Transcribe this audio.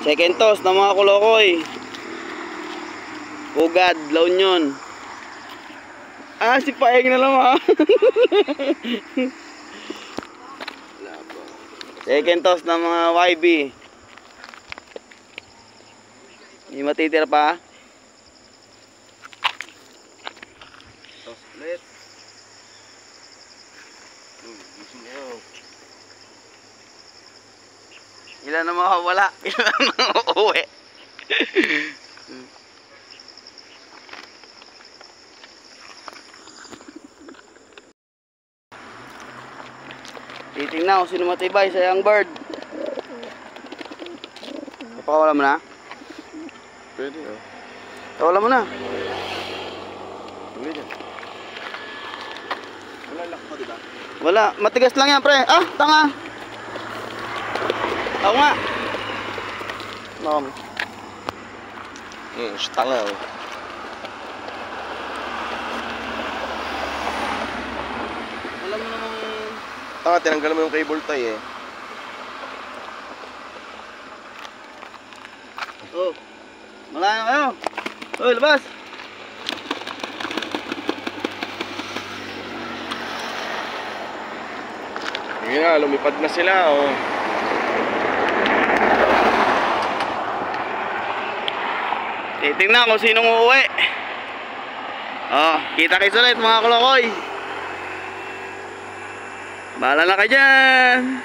Second toss ng mga kulokoy. Ugad, La Union. Ah, si Paeng na naman. Second toss ng mga YB. Hindi matitira pa. Toss ulit. Ilan na mawawala? Ilan na uuwi? Titingnan kung sino matibay sa young bird. Napakawala mo na? Pwede oh. Nawala mo na. Pwede. Wala lock mo diba? Wala, matigas lang yan pre. Ah, tanga. Ako nga. Tanga oh. Wala mo namang... Tanga, tinanggal mo yung cable tie eh. Oh, malaya na kayo. Oh, labas. Yun na, lumipad na sila oh. Titingnan kung sinong uuwi. Oh, kita-kits ulit mga kulokoy. Bahala na ka dyan.